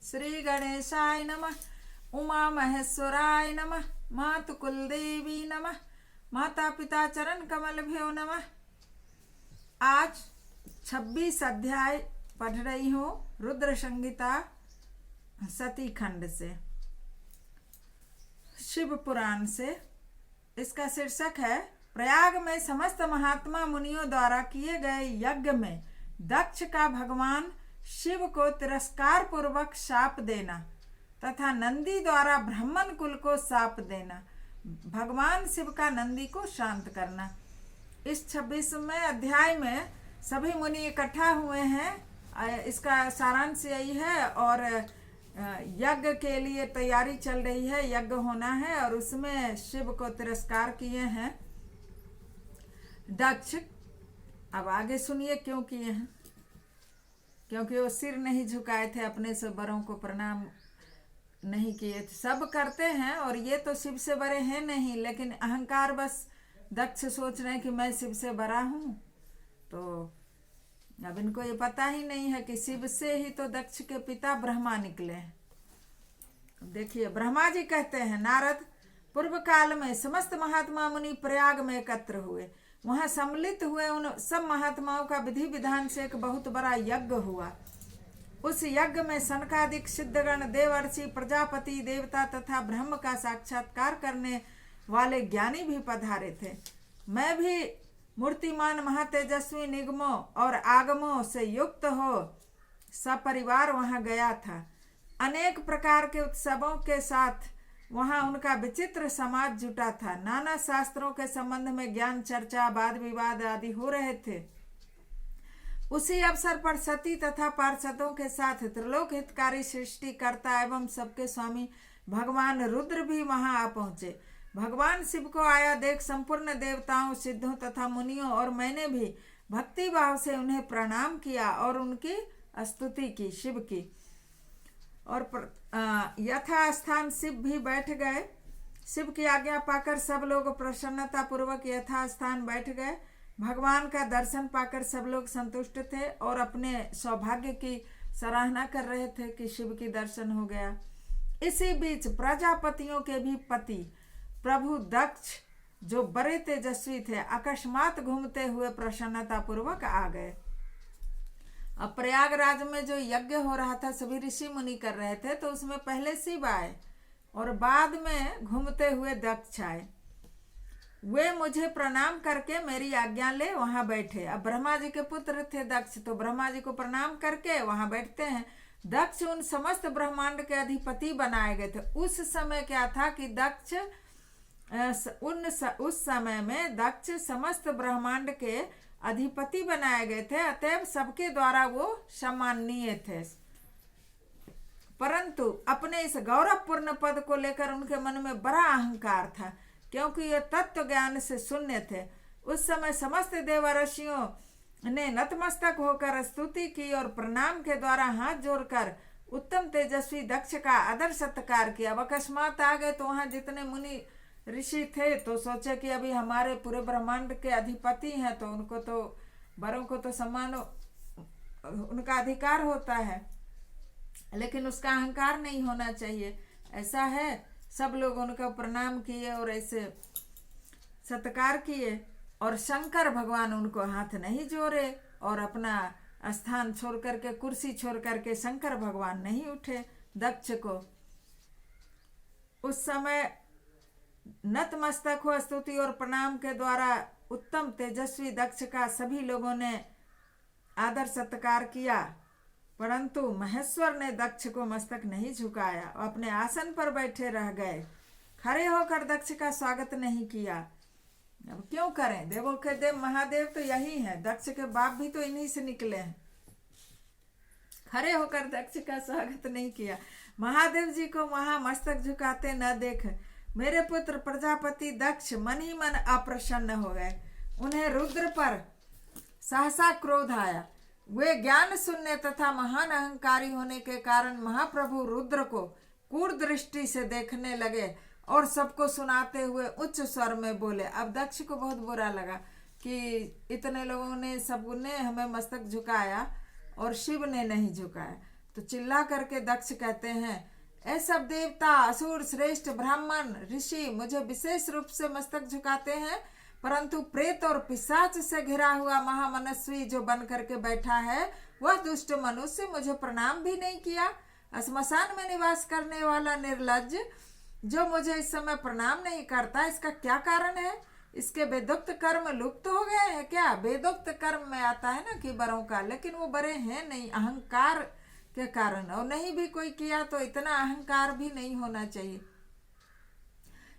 श्री गणेशाय नमः। उमा महेश्वराय नमः। मातु कुलदेवी नमः। माता पिता चरण कमल भ्यो नमः। आज 26 अध्याय पढ़ रही हूँ रुद्र संहिता सती खंड से, शिव पुराण से। इसका शीर्षक है प्रयाग में समस्त महात्मा मुनियों द्वारा किए गए यज्ञ में दक्ष का भगवान शिव को तिरस्कार पूर्वक शाप देना तथा नंदी द्वारा ब्राह्मण कुल को शाप देना, भगवान शिव का नंदी को शांत करना। इस 26वें अध्याय में सभी मुनि इकट्ठा हुए हैं। इसका सारांश यही है और यज्ञ के लिए तैयारी चल रही है, यज्ञ होना है और उसमें शिव को तिरस्कार किए हैं दक्ष। अब आगे सुनिए क्यों किए हैं। क्योंकि वो सिर नहीं झुकाए थे, अपने से बड़ों को प्रणाम नहीं किए थे। सब करते हैं और ये तो शिव से बड़े हैं नहीं, लेकिन अहंकार बस दक्ष सोच रहे हैं कि मैं शिव से बड़ा हूं। तो अब इनको ये पता ही नहीं है कि शिव से ही तो दक्ष के पिता ब्रह्मा निकले हैं। देखिए, ब्रह्मा जी कहते हैं, नारद, पूर्व काल में समस्त महात्मा मुनि प्रयाग में एकत्र हुए। वहां सम्मिलित हुए उन सब महात्माओं का विधि विधान से एक बहुत बड़ा यज्ञ हुआ। उस यज्ञ में सनकादिक सिद्धगण, देवर्षि, प्रजापति, देवता तथा ब्रह्म का साक्षात्कार करने वाले ज्ञानी भी पधारे थे। मैं भी मूर्तिमान महातेजस्वी निगमों और आगमों से युक्त हो सपरिवार वहां गया था। अनेक प्रकार के उत्सवों के साथ वहां उनका विचित्र समाज जुटा था। नाना शास्त्रों के संबंध में ज्ञान चर्चा, वाद विवाद आदि हो रहे थे। उसी अवसर पर सती तथा पार्षदों के साथ त्रिलोक हितकारी सृष्टिकर्ता एवं सबके स्वामी भगवान रुद्र भी वहां आ पहुंचे। भगवान शिव को आया देख संपूर्ण देवताओं, सिद्धों तथा मुनियों और मैंने भी भक्ति भाव से उन्हें प्रणाम किया और उनकी स्तुति की, शिव की। और यथास्थान शिव भी बैठ गए। शिव की आज्ञा पाकर सब लोग प्रसन्नता पूर्वक यथास्थान बैठ गए। भगवान का दर्शन पाकर सब लोग संतुष्ट थे और अपने सौभाग्य की सराहना कर रहे थे कि शिव की दर्शन हो गया। इसी बीच प्रजापतियों के भी पति प्रभु दक्ष, जो बड़े तेजस्वी थे, अकस्मात घूमते हुए प्रसन्नता पूर्वक आ गए। अब प्रयागराज में जो यज्ञ हो रहा था, सभी ऋषि मुनि कर रहे थे, तो उसमें पहले शिव आए और बाद में घूमते हुए दक्ष आए। वे मुझे प्रणाम करके मेरी आज्ञा ले वहां बैठे। अब ब्रह्मा जी के पुत्र थे दक्ष, तो ब्रह्मा जी को प्रणाम करके वहां बैठते हैं। दक्ष उन समस्त ब्रह्मांड के अधिपति बनाए गए थे। उस समय क्या था कि दक्ष उस समय में दक्ष समस्त ब्रह्मांड के अधिपति बनाए गए थे, अतएव सबके द्वारा वो सम्माननीय थे। परंतु अपने इस गौरवपूर्ण पद को लेकर उनके मन में बड़ा अहंकार था, क्योंकि ये तत्व ज्ञान से शून्य थे। उस समय समस्त देवर्षियों ने नतमस्तक होकर स्तुति की और प्रणाम के द्वारा हाथ जोड़कर उत्तम तेजस्वी दक्ष का आदर सत्कार किया। अब अकस्मात आ गए तो वहां जितने मुनि ऋषि थे तो सोचे कि अभी हमारे पूरे ब्रह्मांड के अधिपति हैं, तो उनको तो बड़ों को तो सम्मान, उनका अधिकार होता है, लेकिन उसका अहंकार नहीं होना चाहिए। ऐसा है, सब लोग उनका प्रणाम किए और ऐसे सत्कार किए। और शंकर भगवान उनको हाथ नहीं जोड़े और अपना स्थान छोड़ करके, कुर्सी छोड़ करके शंकर भगवान नहीं उठे दक्ष को। उस समय नतमस्तक हो स्तुति और प्रणाम के द्वारा उत्तम तेजस्वी दक्ष का सभी लोगों ने आदर सत्कार किया, परंतु महेश्वर ने दक्ष को मस्तक नहीं झुकाया, अपने आसन पर बैठे रह गए। खड़े होकर दक्ष का स्वागत नहीं किया। अब क्यों करें, देवों के देव महादेव तो यही है, दक्ष के बाप भी तो इन्हीं से निकले हैं। खड़े होकर दक्ष का स्वागत नहीं किया। महादेव जी को वहां मस्तक झुकाते न देख मेरे पुत्र प्रजापति दक्ष मन ही मन अप्रसन्न हो गए। उन्हें रुद्र पर सहसा क्रोध आया। वे ज्ञान शून्य तथा महान अहंकारी होने के कारण महाप्रभु रुद्र को कूर दृष्टि से देखने लगे और सबको सुनाते हुए उच्च स्वर में बोले। अब दक्ष को बहुत बुरा लगा कि इतने लोगों ने, सबने हमें मस्तक झुकाया और शिव ने नहीं झुकाया। तो चिल्ला करके दक्ष कहते हैं, ऐ सब देवता, असुर, श्रेष्ठ ब्राह्मण, ऋषि मुझे विशेष रूप से मस्तक झुकाते हैं, परंतु प्रेत और पिशाच से घिरा हुआ महामनस्वी जो बन करके बैठा है वह दुष्ट मनुष्य मुझे प्रणाम भी नहीं किया। श्मशान में निवास करने वाला निर्लज्ज जो मुझे इस समय प्रणाम नहीं करता, इसका क्या कारण है? इसके वेदोक्त कर्म लुप्त हो गए हैं क्या? वेदोक्त कर्म में आता है ना कि बरों का, लेकिन वो बड़े हैं नहीं, अहंकार के कारण। और नहीं भी कोई किया तो इतना अहंकार भी नहीं होना चाहिए।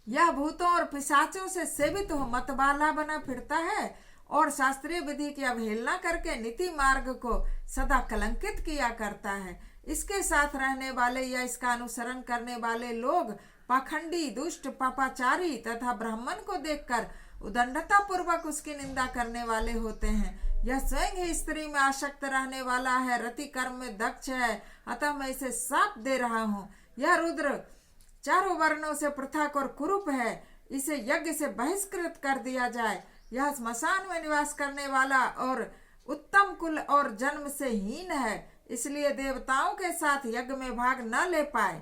यह भूतों और पिशाचों से सेवित हो मतवाला बना फिरता है और शास्त्रीय विधि की अवहेलना करके नीति मार्ग को सदा कलंकित किया करता है। इसके साथ रहने वाले या इसका अनुसरण करने वाले लोग पाखंडी, दुष्ट, पापाचारी तथा ब्राह्मण को देखकर उदंडता पूर्वक उसकी निंदा करने वाले होते हैं। यह स्वयं ही स्त्री में आसक्त रहने वाला है, रति कर्म में दक्ष है, अतः मैं इसे शाप दे रहा हूँ। यह रुद्र चारों वर्णों से पृथक और कुरूप है, इसे यज्ञ से बहिष्कृत कर दिया जाए। यह श्मशान में निवास करने वाला और उत्तम कुल और जन्म से हीन है, इसलिए देवताओं के साथ यज्ञ में भाग न ले पाए।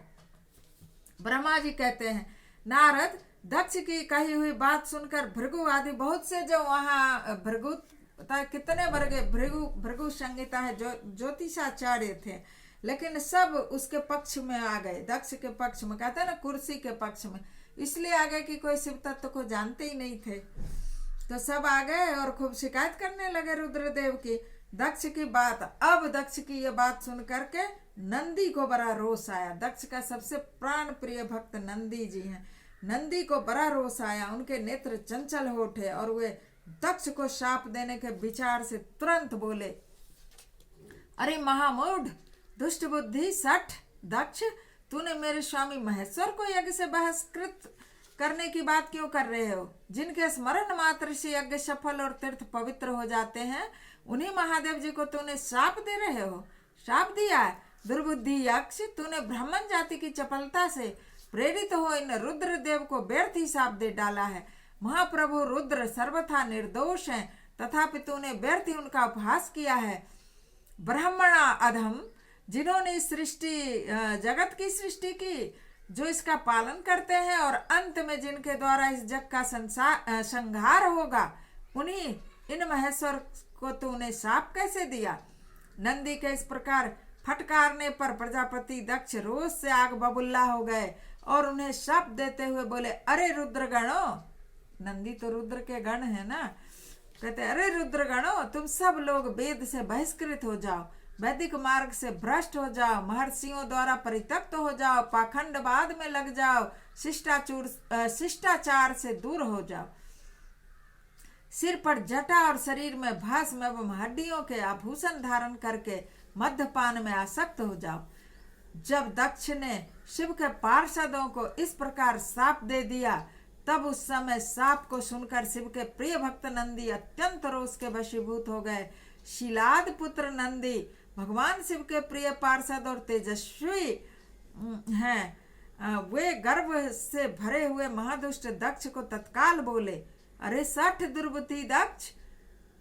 ब्रह्मा जी कहते हैं, नारद दक्ष की कही हुई बात सुनकर भृगु आदि बहुत से जो वहाँ भृगु पता है कितने वर्ग भृगु संहिता है जो ज्योतिषाचार्य थे, लेकिन सब उसके पक्ष में आ गए, दक्ष के पक्ष में, कहते हैं ना कुर्सी के पक्ष में, इसलिए आ गए कि कोई शिव तत्व को जानते ही नहीं थे। तो सब आ गए और खूब शिकायत करने लगे रुद्रदेव की दक्ष की बात। अब दक्ष की ये बात सुन करके नंदी को बड़ा रोष आया। दक्ष का सबसे प्राण प्रिय भक्त नंदी जी हैं। नंदी को बड़ा रोष आया, उनके नेत्र चंचल हो उठे और वे दक्ष को शाप देने के विचार से तुरंत बोले, अरे महामूढ़, दुष्ट बुद्धि, सठ, दक्ष, तूने मेरे स्वामी महेश्वर को यज्ञ से बहिष्कृत करने की बात क्यों कर रहे हो? जिनके स्मरण मात्र से यज्ञ सफल और तीर्थ पवित्र हो जाते हैं, उन्हीं महादेव जी को तूने शाप दे रहे हो। शाप दिया है? दुर्बुद्धि यक्ष, तूने ब्राह्मण जाति की चपलता से प्रेरित हो इन रुद्र देव को व्यर्थ ही शाप दे डाला है। महाप्रभु रुद्र सर्वथा निर्दोष हैं, तथापि तूने व्यर्थ ही उनका उपहास किया है। ब्राह्मणा अधम, जिन्होंने सृष्टि जगत की सृष्टि की, जो इसका पालन करते हैं और अंत में जिनके द्वारा इस जग का संहार होगा, उन्हीं इन महेश्वर को तूने शाप कैसे दिया? नंदी के इस प्रकार फटकारने पर प्रजापति दक्ष रोष से आग बबुल्ला हो गए और उन्हें शाप देते हुए बोले, अरे रुद्र गणों, नंदी तो रुद्र के गण है ना, कहते अरे रुद्र गणों, तुम सब लोग वेद से बहिष्कृत हो जाओ, वैदिक मार्ग से भ्रष्ट हो जाओ, महर्षियों द्वारा परित्यक्त हो जाओ, पाखंडवाद में लग जाओ, शिष्टाचार से दूर हो जाओ, सिर पर जटा और शरीर में भस्म एवं हड्डियों के आभूषण धारण करके मद्यपान में आसक्त हो जाओ। जब दक्ष ने शिव के पार्षदों को इस प्रकार शाप दे दिया, तब उस समय शाप को सुनकर शिव के प्रिय भक्त नंदी अत्यंत रोष के वशीभूत हो गए। शीलाद पुत्र नंदी भगवान शिव के प्रिय पार्षद और तेजस्वी हैं। वे गर्व से भरे हुए महादुष्ट दक्ष को तत्काल बोले, अरे सठ दुर्बुद्धि दक्ष,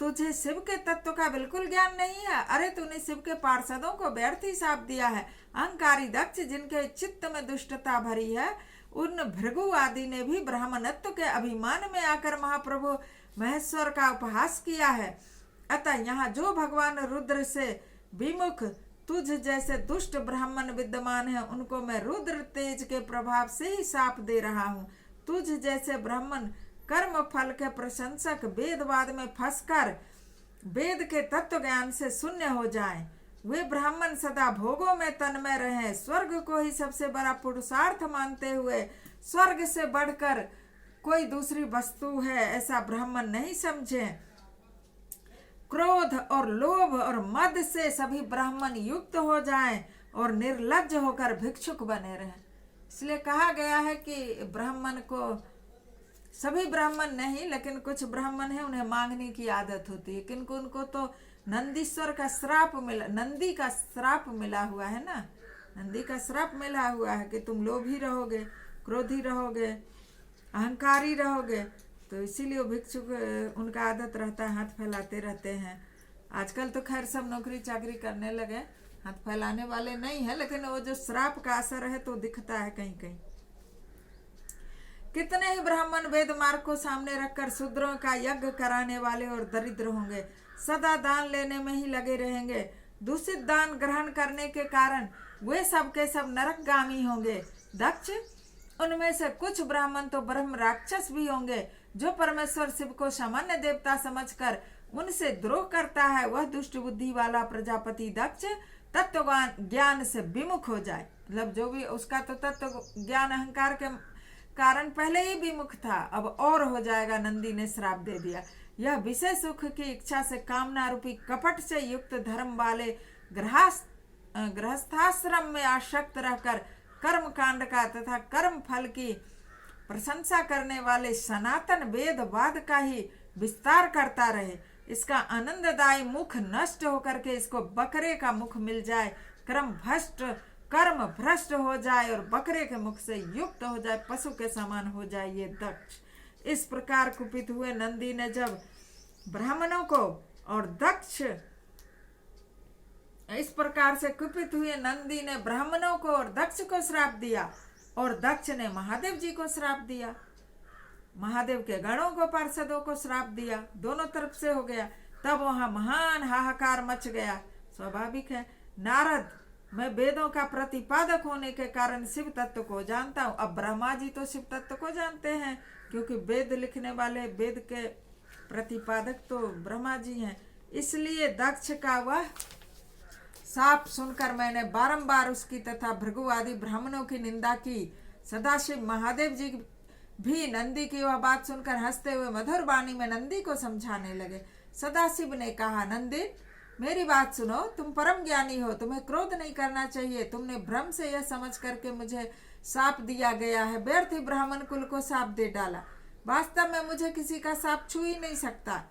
तुझे शिव के तत्व का बिल्कुल ज्ञान नहीं है। अरे तूने शिव के पार्षदों को व्यर्थ ही शाप दिया है। अहंकारी दक्ष, जिनके चित्त में दुष्टता भरी है, उन भृगु आदि ने भी ब्राह्मणत्व के अभिमान में आकर महाप्रभु महेश्वर का उपहास किया है। अतः यहाँ जो भगवान रुद्र से विमुख तुझ जैसे दुष्ट ब्राह्मण विद्यमान है, उनको मैं रुद्र तेज के प्रभाव से ही शाप दे रहा हूँ। तुझ जैसे ब्राह्मण कर्म फल के प्रशंसक वेदवाद में फंसकर वेद के तत्व ज्ञान से शून्य हो जाएं। वे ब्राह्मण सदा भोगों में तन्मय रहें, स्वर्ग को ही सबसे बड़ा पुरुषार्थ मानते हुए स्वर्ग से बढ़कर कोई दूसरी वस्तु है ऐसा ब्राह्मण नहीं समझे। क्रोध और लोभ और मद से सभी ब्राह्मण युक्त हो जाएं और निर्लज्ज होकर भिक्षुक बने रहें। इसलिए कहा गया है कि ब्राह्मण को, सभी ब्राह्मण नहीं लेकिन कुछ ब्राह्मण हैं उन्हें मांगने की आदत होती है, किंतु उनको तो नंदीश्वर का श्राप मिला, नंदी का श्राप मिला हुआ है ना, नंदी का श्राप मिला हुआ है कि तुम लोभी रहोगे, क्रोधी रहोगे, अहंकारी रहोगे। तो इसीलिए वो भिक्षुक, उनका आदत रहता है हाथ फैलाते रहते हैं। आजकल तो खैर सब नौकरी चाकरी करने लगे, हाथ फैलाने वाले नहीं है, लेकिन वो जो श्राप का असर है तो दिखता है कहीं कहीं। कितने ही ब्राह्मण वेद मार्ग को सामने रखकर शूद्रों का यज्ञ कराने वाले और दरिद्र होंगे, सदा दान लेने में ही लगे रहेंगे। दूषित दान ग्रहण करने के कारण वे सब के सब नरकगामी होंगे। दक्ष, उनमें से कुछ ब्राह्मण तो ब्रह्म राक्षस भी होंगे, जो परमेश्वर शिव को सामान्य देवता समझकर उनसे द्रोह करता है। वह दुष्ट बुद्धि वाला प्रजापति दक्ष तत्व ज्ञान से विमुख हो जाए। मतलब जो भी उसका तो तत्व ज्ञान अहंकार के कारण पहले ही विमुख था, अब और हो जाएगा। नंदी ने श्राप दे दिया। यह विषय सुख की इच्छा से कामना रूपी कपट से युक्त धर्म वाले गृहस्थाश्रम में आसक्त रहकर कर्म कांड का तथा कर्म फल की प्रशंसा करने वाले सनातन वेदवाद का ही विस्तार करता रहे। इसका आनंददायी मुख नष्ट होकर के इसको बकरे का मुख मिल जाए, कर्म भ्रष्ट हो जाए और बकरे के मुख से युक्त हो जाए, पशु के समान हो जाए ये दक्ष। इस प्रकार कुपित हुए नंदी ने जब ब्राह्मणों को और दक्ष इस प्रकार से कुपित हुए नंदी ने ब्राह्मणों को और दक्ष को श्राप दिया, और दक्ष ने महादेव जी को श्राप दिया। महादेव के गणों को, पार्षदों को श्राप दिया, दोनों तरफ से हो गया। तब वहां महान हाहाकार मच गया। स्वाभाविक है। नारद, मैं वेदों का प्रतिपादक होने के कारण शिव तत्व को जानता हूँ। अब ब्रह्मा जी तो शिव तत्व को जानते हैं, क्योंकि वेद लिखने वाले, वेद के प्रतिपादक तो ब्रह्मा जी हैं। इसलिए दक्ष का वह साप सुनकर मैंने बारंबार उसकी तथा भृगु आदि ब्राह्मणों की निंदा की। सदाशिव महादेव जी भी नंदी की वह बात सुनकर हंसते हुए मधुर वाणी में नंदी को समझाने लगे। सदाशिव ने कहा, नंदी, मेरी बात सुनो। तुम परम ज्ञानी हो, तुम्हें क्रोध नहीं करना चाहिए। तुमने भ्रम से यह समझ करके मुझे साप दिया गया है, व्यर्थ ही ब्राह्मण कुल को साप दे डाला। वास्तव में मुझे किसी का साप छू ही नहीं सकता,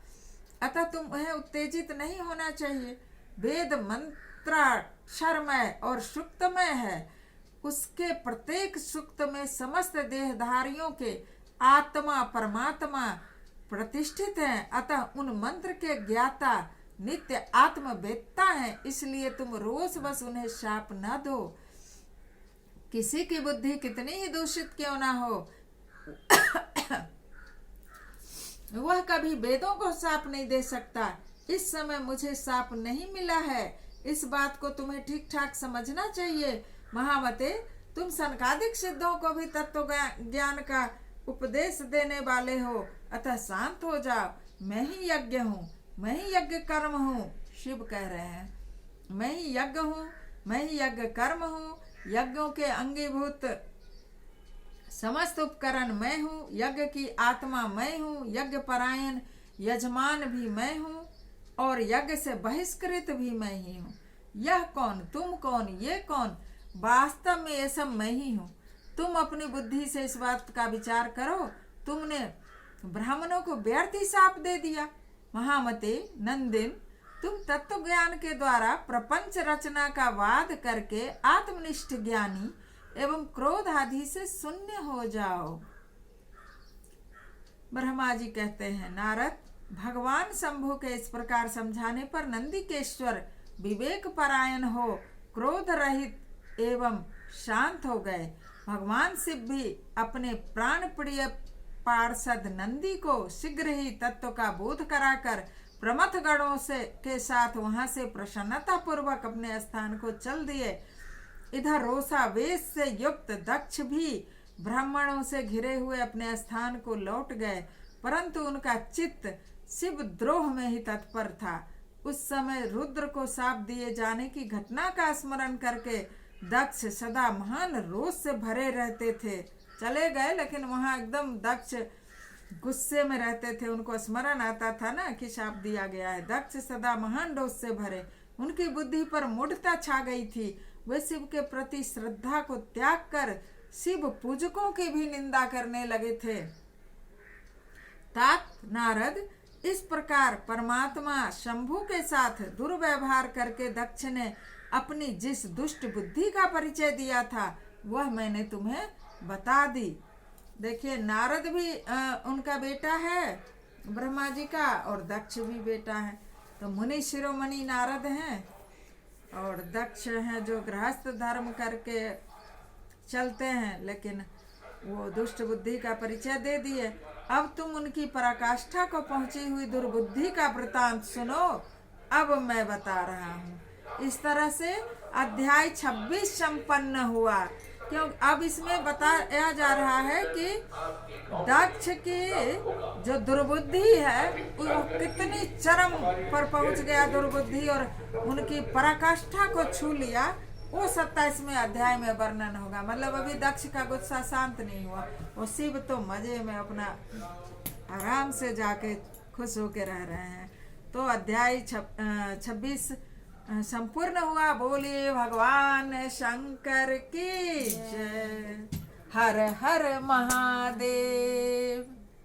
अतः तुम्हें उत्तेजित नहीं होना चाहिए। वेद मंत्राक्षरमय और सुक्तमय है। उसके प्रत्येक सुक्त में समस्त देहधारियों के आत्मा परमात्मा प्रतिष्ठित हैं, अतः उन मंत्र के ज्ञाता नित्य आत्मवेत्ता हैं। इसलिए तुम रोज बस उन्हें शाप न दो। किसी की बुद्धि कितनी ही दूषित क्यों ना हो, वह कभी वेदों को शाप नहीं दे सकता। इस समय मुझे शाप नहीं मिला है, इस बात को तुम्हें ठीक ठाक समझना चाहिए। महामते, तुम सनकादिक सिद्धों को भी तत्व ज्ञान का उपदेश देने वाले हो, अतः शांत हो जाओ। मैं ही यज्ञ हूँ, मैं ही यज्ञ कर्म हूँ। शिव कह रहे हैं, मैं ही यज्ञ हूँ, मैं ही यज्ञ कर्म हूँ। यज्ञों के अंगीभूत समस्त उपकरण मैं हूँ। यज्ञ की आत्मा मैं हूँ। यज्ञ परायण यजमान भी मैं हूँ, और यज्ञ से बहिष्कृत भी मैं ही हूँ। यह कौन, तुम कौन, ये कौन? वास्तव में ये सब मैं ही हूँ। तुम अपनी बुद्धि से इस बात का विचार करो। तुमने ब्राह्मणों को व्यर्थ ही शाप दे दिया। महामते नंदिन, तुम तत्व ज्ञान के द्वारा प्रपंच रचना का वाद करके आत्मनिष्ठ ज्ञानी एवं क्रोध आदि से शून्य हो जाओ। ब्रह्मा जी कहते हैं, नारद, भगवान शंभु के इस प्रकार समझाने पर नंदिकेश्वर विवेक परायण हो क्रोध रहित एवं शांत हो गए। भगवान शिव भी अपने प्राण प्रिय पार्षद नंदी को शीघ्र ही तत्व का बोध कराकर प्रमथ गणों से के साथ वहां से प्रसन्नता पूर्वक अपने स्थान को चल दिए। इधर रोषावेश से युक्त दक्ष भी ब्राह्मणों से घिरे हुए अपने स्थान को लौट गए, परंतु उनका चित्त शिव द्रोह में ही तत्पर था। उस समय रुद्र को शाप दिए जाने की घटना का स्मरण करके दक्ष सदा महान रोष से भरे रहते थे। चले गए, लेकिन वहां एकदम दक्ष गुस्से में रहते थे। उनको स्मरण आता था ना कि शाप दिया गया है। दक्ष सदा महान रोष से भरे, उनकी बुद्धि पर मूढ़ता छा गई थी। वे शिव के प्रति श्रद्धा को त्याग कर शिव पूजकों की भी निंदा करने लगे थे। तात नारद, इस प्रकार परमात्मा शंभु के साथ दुर्व्यवहार करके दक्ष ने अपनी जिस दुष्ट बुद्धि का परिचय दिया था वह मैंने तुम्हें बता दी। देखिए, नारद भी उनका बेटा है ब्रह्मा जी का, और दक्ष भी बेटा है। तो मुनि शिरोमणि नारद हैं। और दक्ष हैं जो गृहस्थ धर्म करके चलते हैं, लेकिन वो दुष्ट बुद्धि का परिचय दे दिए। अब तुम उनकी पराकाष्ठा को पहुंची हुई दुर्बुद्धि का वृतांत सुनो, अब मैं बता रहा हूँ। इस तरह से अध्याय 26 संपन्न हुआ। क्यों अब इसमें बताया जा रहा है कि दक्ष की जो दुर्बुद्धि है वो कितनी चरम पर पहुंच गया दुर्बुद्धि, और उनकी पराकाष्ठा को छू लिया, वो 27वें अध्याय में वर्णन होगा। मतलब अभी दक्ष का गुस्सा शांत नहीं हुआ, वो शिव तो मजे में अपना आराम से जाके खुश होके रह रहे हैं। तो अध्याय 26 संपूर्ण हुआ। बोलिए भगवान शंकर की जय। हर हर महादेव।